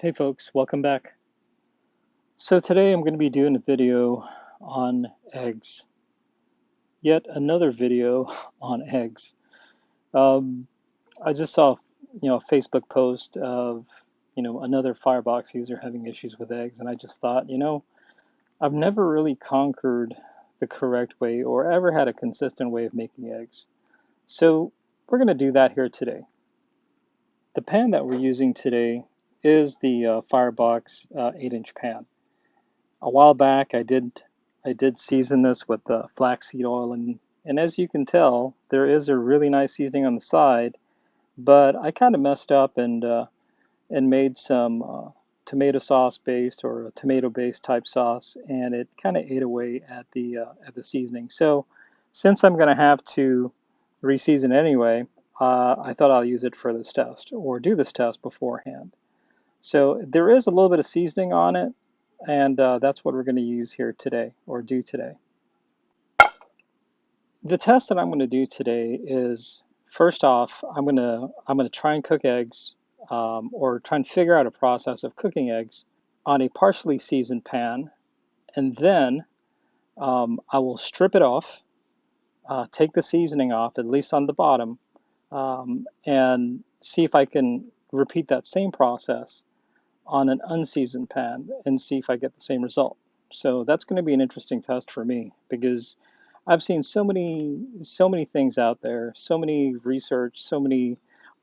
Hey folks, welcome back. So today I'm going to be doing a video on eggs. Yet another video on eggs. Um, I just saw, a Facebook post of, another Firebox user having issues with eggs, and I just thought, I've never really conquered the correct way or ever had a consistent way of making eggs. So we're going to do that here today. The pan that we're using today is the Firebox 8-inch pan. A while back I did season this with flaxseed oil, and as you can tell there is a really nice seasoning on the side, but I kind of messed up and made some tomato sauce based or a tomato based type sauce, and it kind of ate away at the seasoning. So since I'm going to have to reseason anyway, I thought I'll use it for this test or do this test beforehand. So there is a little bit of seasoning on it, and that's what we're going to use here today or do today. The test that I'm going to do today is first off, I'm going to try and cook eggs, or try and figure out a process of cooking eggs on a partially seasoned pan, and then I will strip it off, take the seasoning off at least on the bottom, and see if I can repeat that same process on an unseasoned pan and see if I get the same result. So that's going to be an interesting test for me because I've seen so many things out there, so many research, so many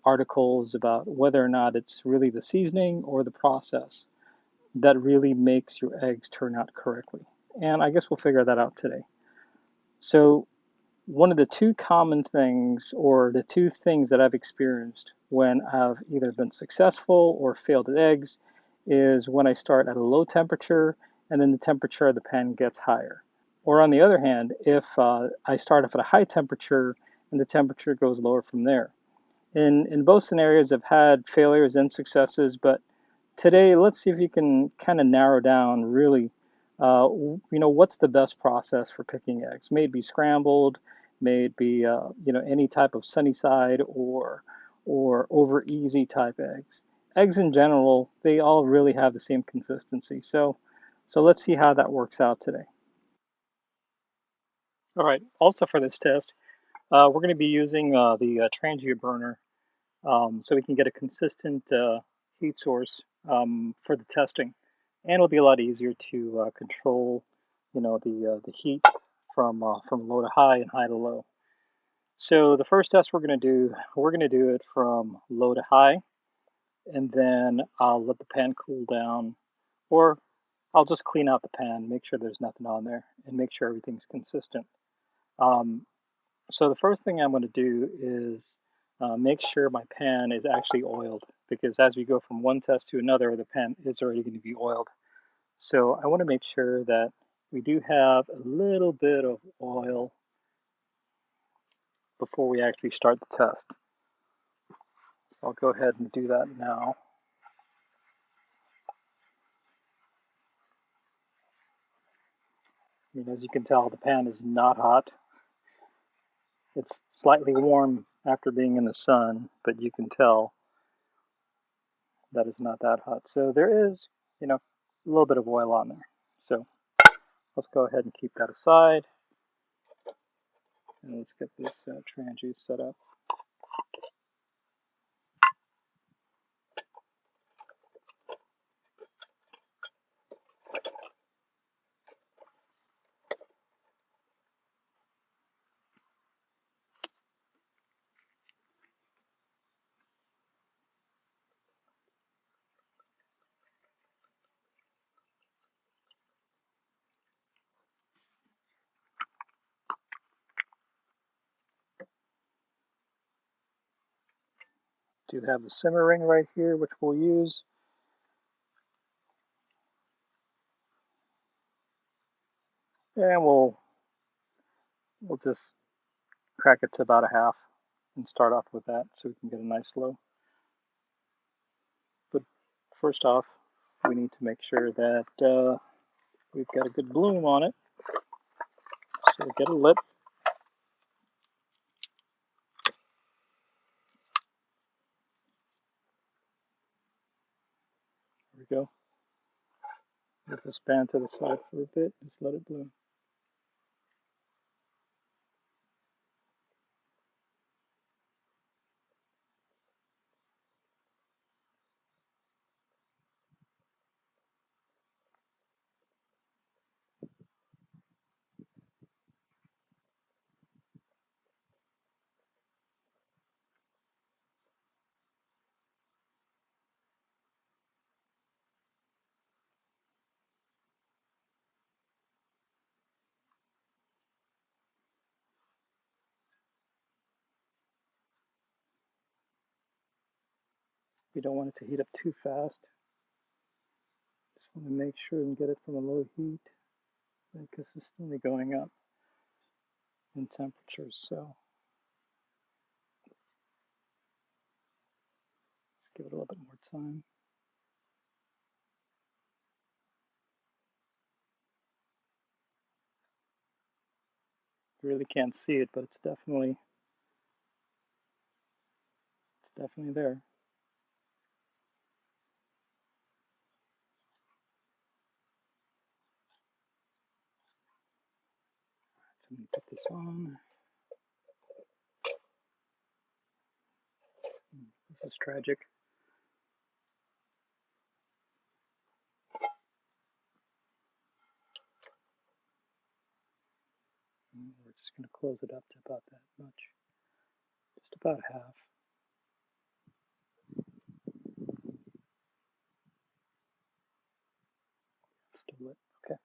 articles about whether or not it's really the seasoning or the process that really makes your eggs turn out correctly. And I guess we'll figure that out today. So one of the two common things, or the two things that I've experienced when I've either been successful or failed at eggs, is when I start at a low temperature and then the temperature of the pan gets higher. Or on the other hand, if I start off at a high temperature and the temperature goes lower from there. In both scenarios, I've had failures and successes, but today let's see if you can kind of narrow down really, what's the best process for cooking eggs. May it be scrambled, may it be any type of sunny side or over easy type eggs. Eggs in general, they all really have the same consistency. So let's see how that works out today. All right. Also for this test, we're going to be using the Trangia burner, so we can get a consistent heat source for the testing, and it'll be a lot easier to control, the heat from low to high and high to low. So the first test we're going to do it from low to high, and then I'll let the pan cool down, or I'll just clean out the pan, make sure there's nothing on there, and make sure everything's consistent. Um, So the first thing I'm going to do is make sure my pan is actually oiled, because as we go from one test to another, the pan is already going to be oiled. So I want to make sure that we do have a little bit of oil before we actually start the test. So I'll go ahead and do that now. I mean, as you can tell, the pan is not hot. It's slightly warm after being in the sun, but you can tell that it's not that hot. So there is, a little bit of oil on there. So let's go ahead and keep that aside, and let's get this Trangia set up. Do have the simmer ring right here, which we'll use. And we'll just crack it to about a half and start off with that so we can get a nice low. But first off, we need to make sure that we've got a good bloom on it. So we'll get a lip. we go. Let this pan to the side for a bit. Just let it bloom. We don't want it to heat up too fast. Just want to make sure and get it from a low heat and consistently going up in temperature. So let's give it a little bit more time. You really can't see it, but it's definitely there. So let me put this on. This is tragic. We're just going to close it up to about that much. Just about half. Still lit. Okay.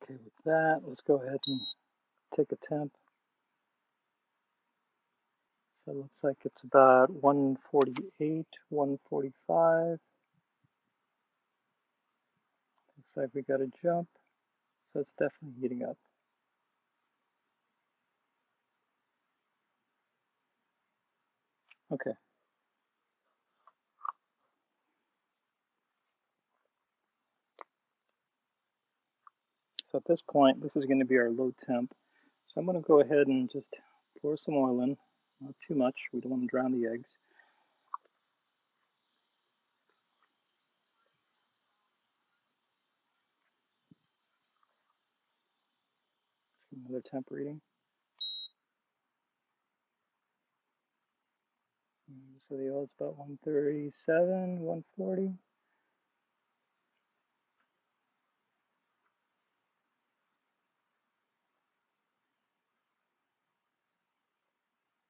Okay, with that, let's go ahead and take a temp. So it looks like it's about 148, 145. Looks like we got a jump. So it's definitely heating up. Okay. So at this point, this is going to be our low temp. So I'm going to go ahead and just pour some oil in. Not too much. We don't want to drown the eggs. Let's get another temp reading. So the oil is about 137, 140.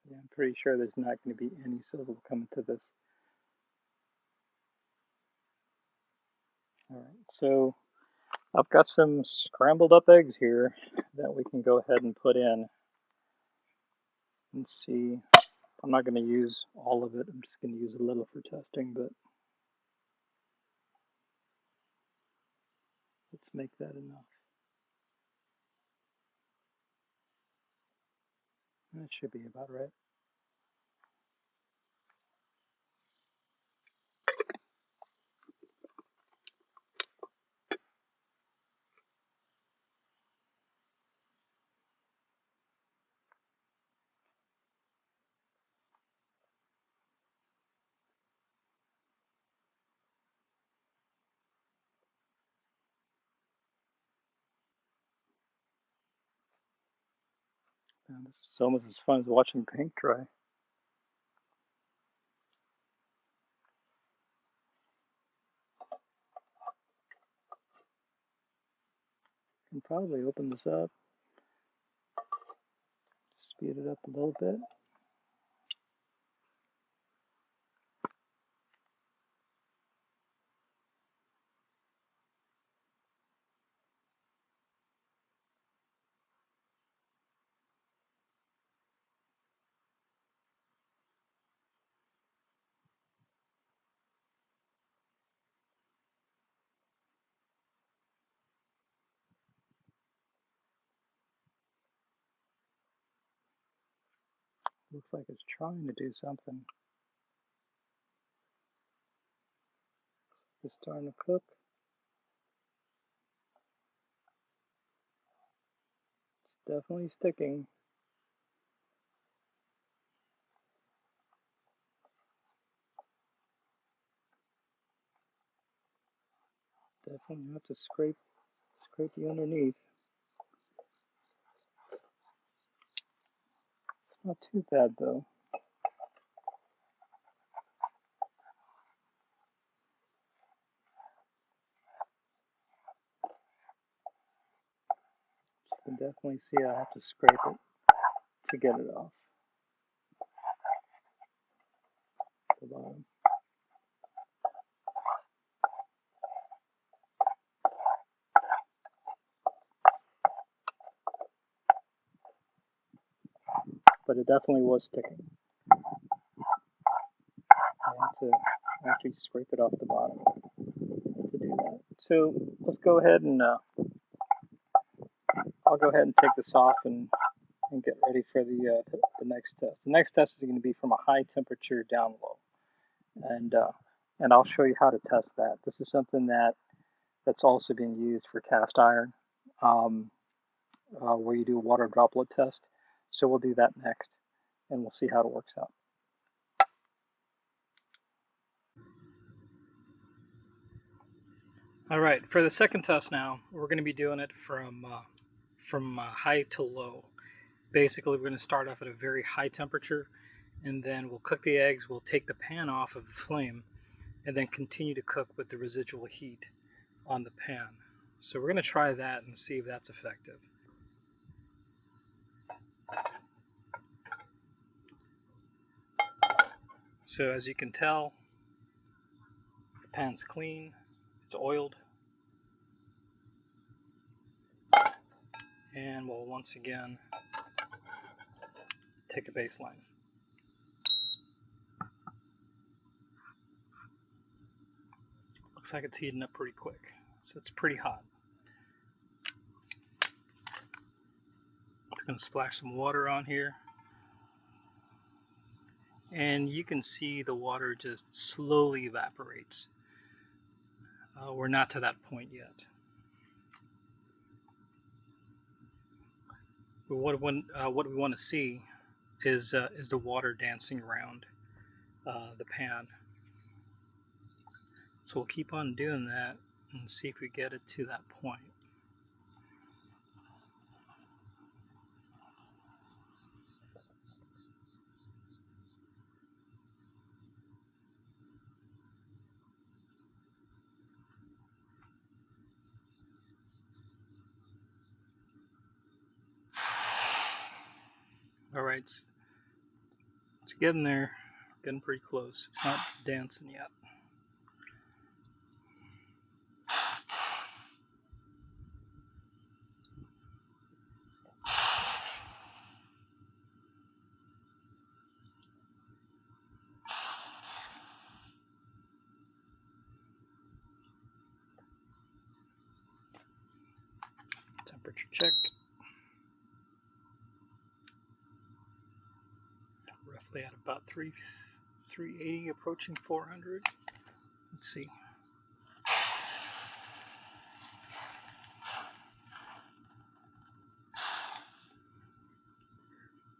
Yeah, I'm pretty sure there's not going to be any sizzle coming to this. All right, so I've got some scrambled up eggs here that we can go ahead and put in and see. I'm not going to use all of it. I'm just going to use a little for testing, but let's make that enough. That should be about right. Now, this is almost as fun as watching paint dry. Can probably open this up, speed it up a little bit. Looks like it's trying to do something. It's starting to cook. It's definitely sticking. Definitely have to scrape the underneath. It's not too bad though. You can definitely see I have to scrape it to get it off the bottom. But it definitely was sticking. I had to actually scrape it off the bottom to do that. So let's go ahead and I'll go ahead and take this off and get ready for the next test. The next test is going to be from a high temperature down low, and I'll show you how to test that. This is something that's also being used for cast iron, where you do a water droplet test. So we'll do that next, and we'll see how it works out. All right, for the second test now, we're going to be doing it from high to low. Basically, we're going to start off at a very high temperature, and then we'll cook the eggs. We'll take the pan off of the flame, and then continue to cook with the residual heat on the pan. So we're going to try that and see if that's effective. So as you can tell, the pan's clean, it's oiled, and we'll once again take a baseline. Looks like it's heating up pretty quick, so it's pretty hot. I'm going to splash some water on here, and you can see the water just slowly evaporates. We're not to that point yet. But what we want to see is the water dancing around the pan. So we'll keep on doing that and see if we get it to that point. All right, it's getting there, getting pretty close. It's not dancing yet. Temperature check. Roughly at about 380, approaching 400. Let's see.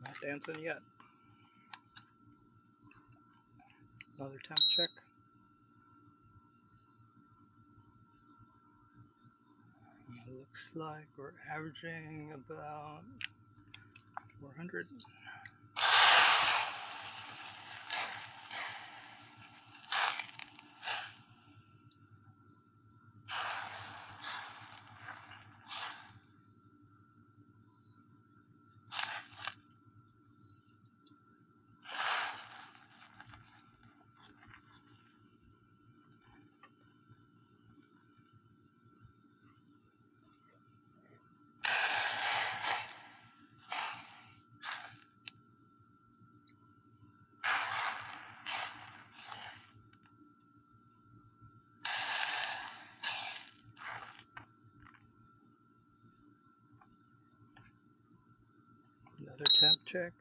Not dancing yet. Another temp check. It looks like we're averaging about 400. Another temp check.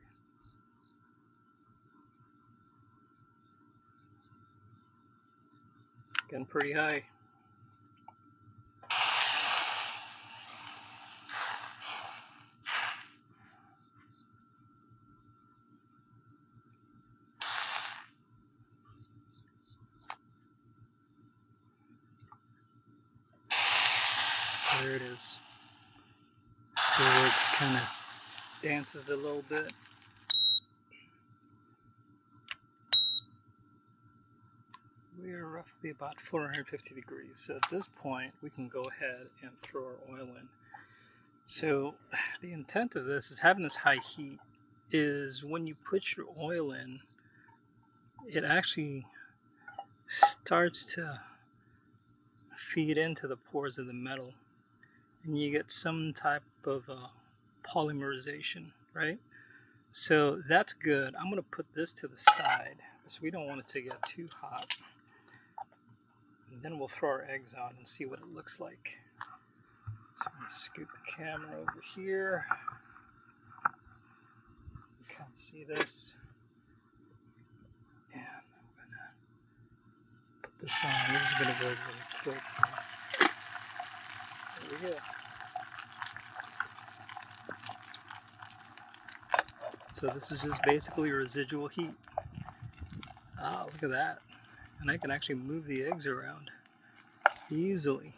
Getting pretty high. there it is. So it kind of dances a little bit. We're roughly about 450 degrees. So at this point, we can go ahead and throw our oil in. So the intent of this is having this high heat is when you put your oil in, it actually starts to feed into the pores of the metal, and you get some type of polymerization, right? So that's good. I'm going to put this to the side because we don't want it to get too hot. And then we'll throw our eggs on and see what it looks like. So I'm going to scoot the camera over here. You can't see this. And I'm going to put this on. This is going to go really quick. There we go. So this is just basically residual heat. Ah, look at that. And I can actually move the eggs around easily.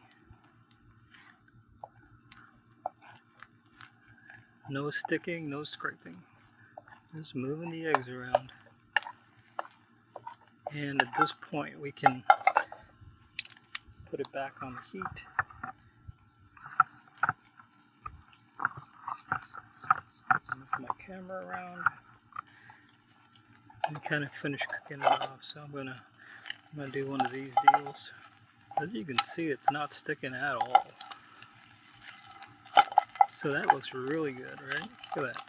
No sticking, no scraping. Just moving the eggs around. And at this point we can put it back on the heat. Move my camera around and kind of finish cooking it off. So I'm gonna do one of these deals. As you can see, it's not sticking at all. So that looks really good, right? Look at that.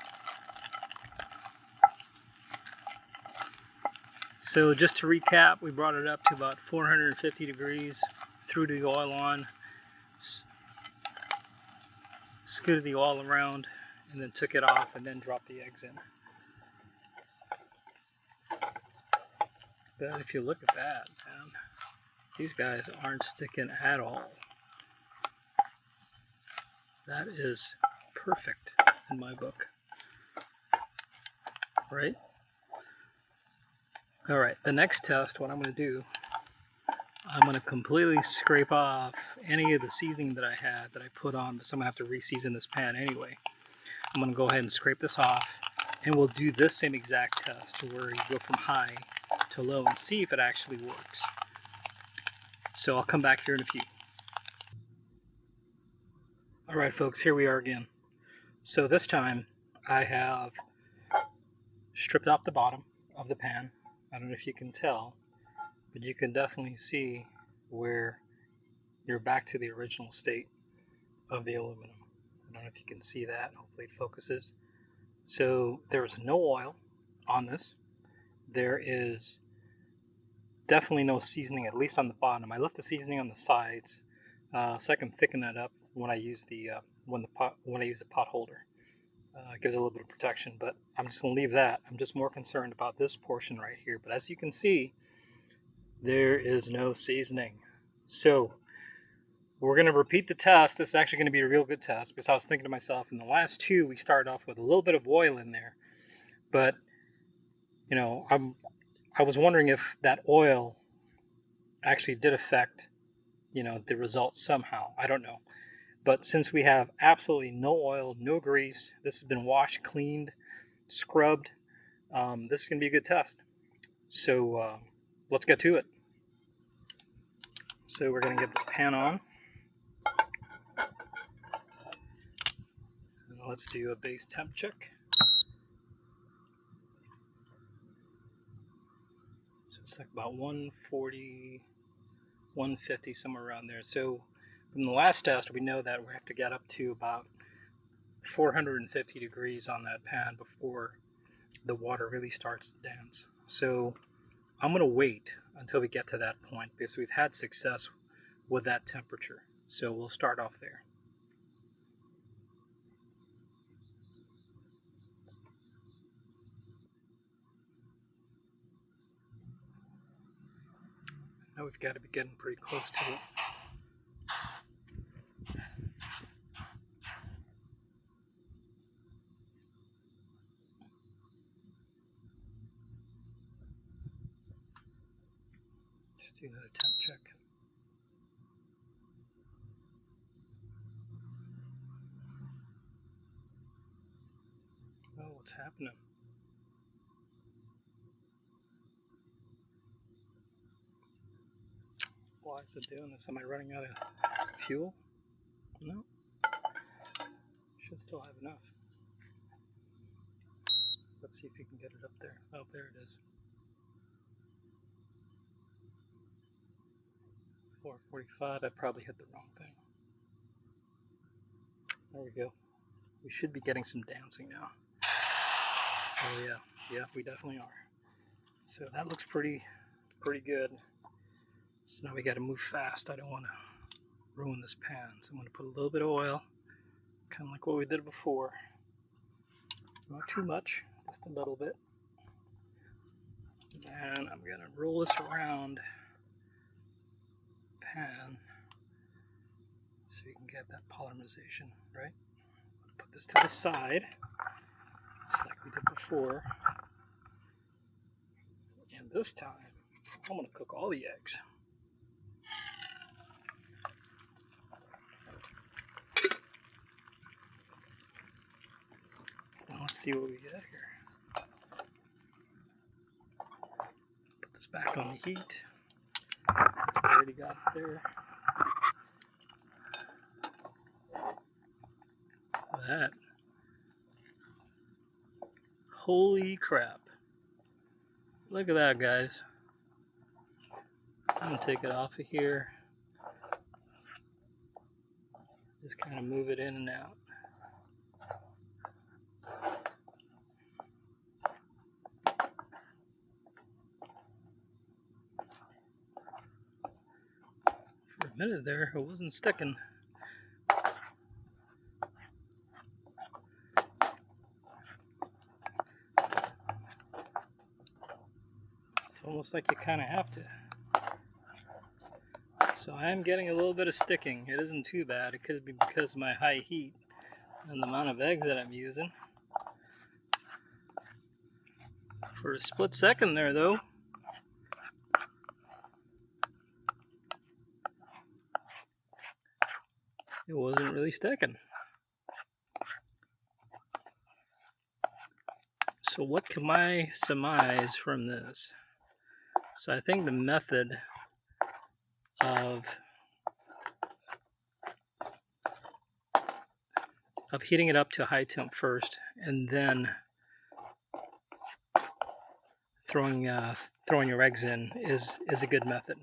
So just to recap, we brought it up to about 450 degrees, threw the oil on, scooted the oil around, and then took it off and then dropped the eggs in. But if you look at that, man, these guys aren't sticking at all. That is perfect in my book, right? All right, the next test, what I'm going to do, I'm going to completely scrape off any of the seasoning that I had that I put on, because I'm going to have to re-season this pan anyway. I'm going to go ahead and scrape this off, and we'll do this same exact test where you go from high to low and see if it actually works. So I'll come back here in a few. All right, folks, here we are again. So this time I have stripped off the bottom of the pan. I don't know if you can tell, but you can definitely see where you're back to the original state of the aluminum. I don't know if you can see that. Hopefully it focuses. So there's no oil on this. There is definitely no seasoning, at least on the bottom. I left the seasoning on the sides so I can thicken that up when I use the pot holder. It gives it a little bit of protection, but I'm just going to leave that. I'm just more concerned about this portion right here. But as you can see, there is no seasoning. So we're going to repeat the test. This is actually going to be a real good test because I was thinking to myself, in the last two, we started off with a little bit of oil in there. But, you know, I was wondering if that oil actually did affect, you know, the results somehow. I don't know. But since we have absolutely no oil, no grease, this has been washed, cleaned, scrubbed, this is going to be a good test. So let's get to it. So we're going to get this pan on. And let's do a base temp check. So it's like about 140, 150, somewhere around there. So from the last test, we know that we have to get up to about 450 degrees on that pan before the water really starts to dance. So I'm going to wait until we get to that point because we've had success with that temperature. So we'll start off there. Now we've got to be getting pretty close to it. Just do another temp check. what's happening. Why is it doing this? Am I running out of fuel? No. Should still have enough. Let's see if you can get it up there. Oh, there it is. 445. I probably hit the wrong thing. There we go. We should be getting some dancing now. Oh yeah, yeah, we definitely are. So that looks pretty good. So now we got to move fast. I don't want to ruin this pan. So I'm going to put a little bit of oil, kind of like what we did before. Not too much, just a little bit. And I'm going to roll this around the pan so you can get that polymerization, right? Put this to the side, just like we did before. And this time, I'm going to cook all the eggs. And let's see what we get here. Put this back on the heat. I already got it there. That. Holy crap. Look at that, guys. I'm going to take it off of here. Just kind of move it in and out. For a minute there, it wasn't sticking. It's almost like you kind of have to. So I am getting a little bit of sticking. It isn't too bad. It could be because of my high heat and the amount of eggs that I'm using. For a split second there, though, it wasn't really sticking. So what can I surmise from this? So I think the method of heating it up to high temp first and then throwing your eggs in is a good method.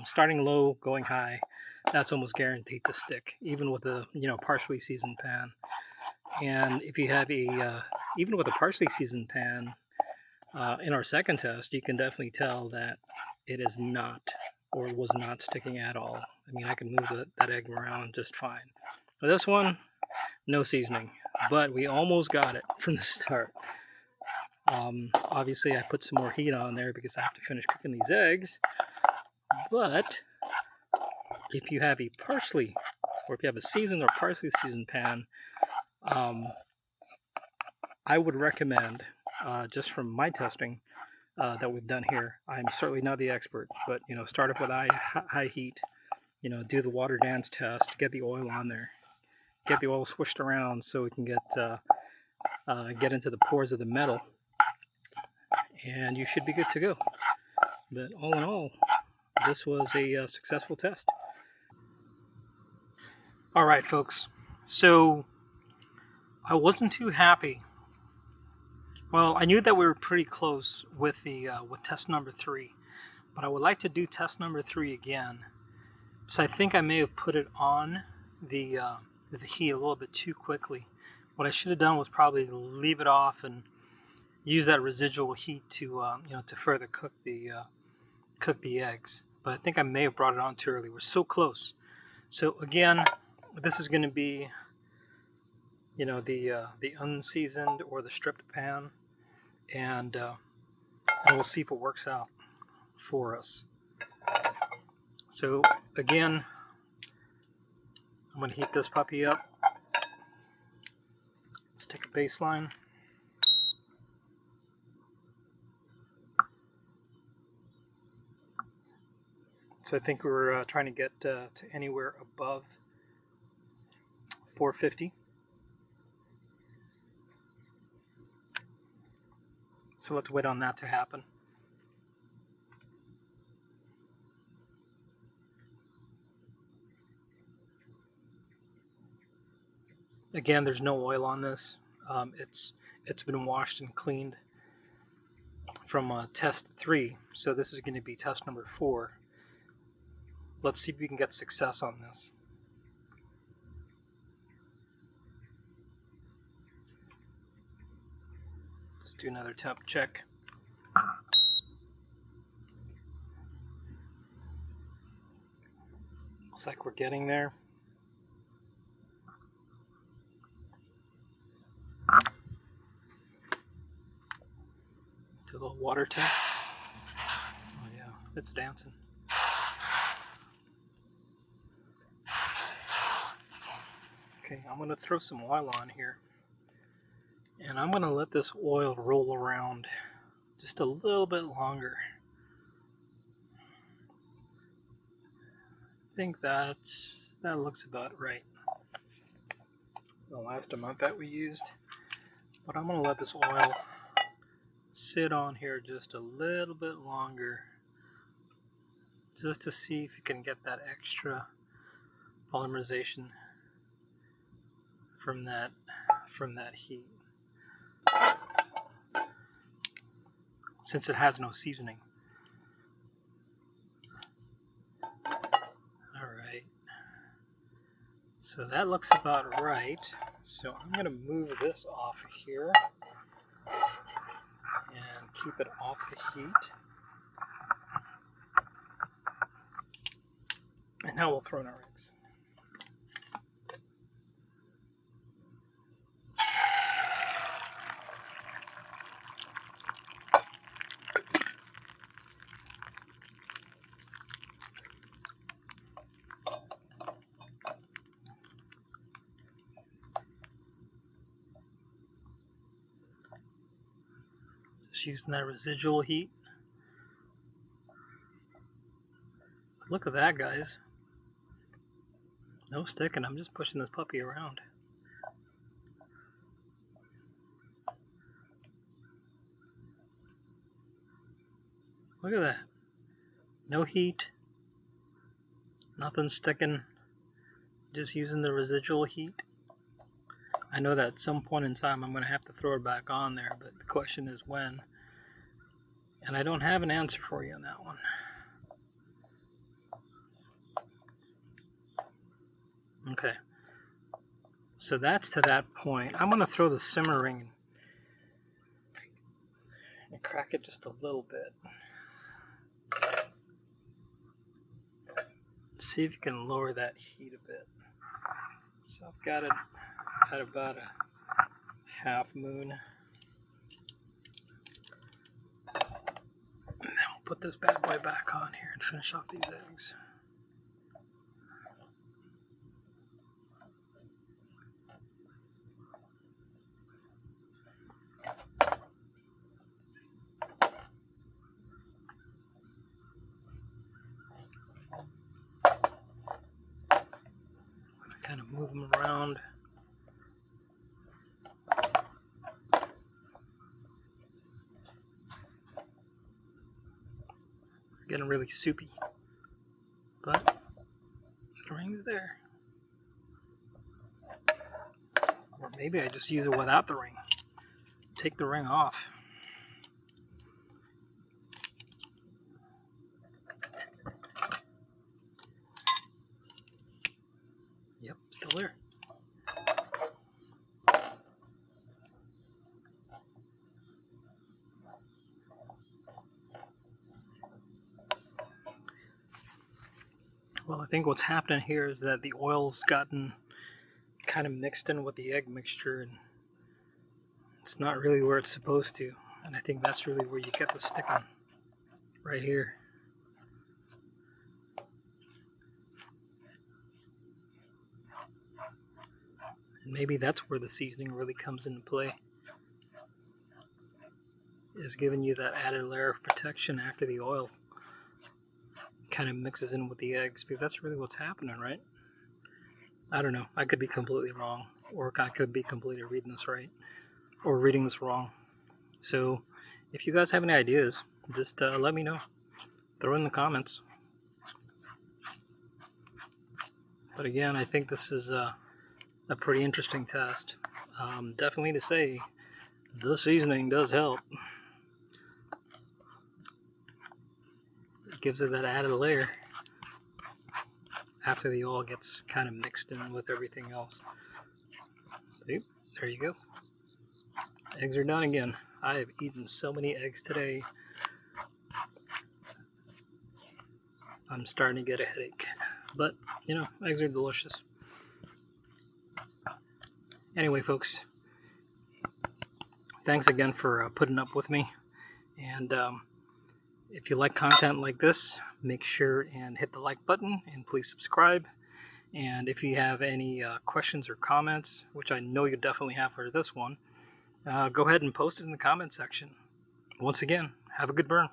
Starting low, going high, that's almost guaranteed to stick, even with a partially seasoned pan. And if you have even with a partially seasoned pan, in our second test, you can definitely tell that it is not or was not sticking at all. I mean, I can move that egg around just fine. For this one, no seasoning, but we almost got it from the start. Obviously, I put some more heat on there because I have to finish cooking these eggs. But if you have a partially, or if you have a seasoned or partially seasoned pan, I would recommend, just from my testing that we've done here, I'm certainly not the expert, but start off with high heat, do the water dance test, get the oil on there, get the oil swished around so we can get into the pores of the metal, and you should be good to go. But all in all, this was a successful test. All right, folks. So I wasn't too happy. Well, I knew that we were pretty close with with test number 3, but I would like to do test number 3 again. So I think I may have put it on the heat a little bit too quickly. What I should have done was probably leave it off and use that residual heat to to further cook the eggs. But I think I may have brought it on too early. We're so close. So again, this is going to be the unseasoned or the stripped pan, and we'll see if it works out for us. So again, I'm going to heat this puppy up. Let's take a baseline. So I think we're trying to get to anywhere above 450. So let's wait on that to happen. Again, there's no oil on this. It's been washed and cleaned from test 3, so this is going to be test number 4. Let's see if we can get success on this. Let's do another temp check. Looks like we're getting there. Do a little water test. Oh yeah, it's dancing. Okay, I'm going to throw some oil on here. And I'm going to let this oil roll around just a little bit longer. I think that looks about right. The last amount that we used. But I'm going to let this oil sit on here just a little bit longer, just to see if you can get that extra polymerization from that heat, since it has no seasoning. Alright, so that looks about right. So I'm going to move this off of here and keep it off the heat. And now we'll throw in our eggs. Just using that residual heat. Look at that, guys. No sticking, I'm just pushing this puppy around. Look at that. No heat. Nothing sticking. Just using the residual heat. I know that at some point in time I'm going to have to throw it back on there, but the question is when. And I don't have an answer for you on that one. Okay. So that's to that point. I'm going to throw the simmer ring and crack it just a little bit. See if you can lower that heat a bit. So I've got it at about a half moon. And then we'll put this bad boy back on here and finish off these eggs. Kind of move them around. Getting really soupy, but the ring's there. Or maybe I just use it without the ring. Take the ring off. Yep, still there. Well, I think what's happening here is that the oil's gotten kind of mixed in with the egg mixture, and it's not really where it's supposed to. And I think that's really where you get the sticking, right here. And maybe that's where the seasoning really comes into play, is giving you that added layer of protection after the oil kind of mixes in with the eggs, because that's really what's happening, right? I don't know. I could be completely wrong, or I could be completely reading this right, or reading this wrong. So if you guys have any ideas, just let me know. Throw in the comments. But again, I think this is a pretty interesting test. Definitely to say, the seasoning does help. It gives it that added layer after the oil gets kind of mixed in with everything else. There you go. Eggs are done again. I have eaten so many eggs today. I'm starting to get a headache. But, you know, eggs are delicious. Anyway, folks, thanks again for putting up with me. And if you like content like this, make sure and hit the like button and please subscribe. And if you have any questions or comments, which I know you definitely have for this one, go ahead and post it in the comment section. Once again, have a good burn.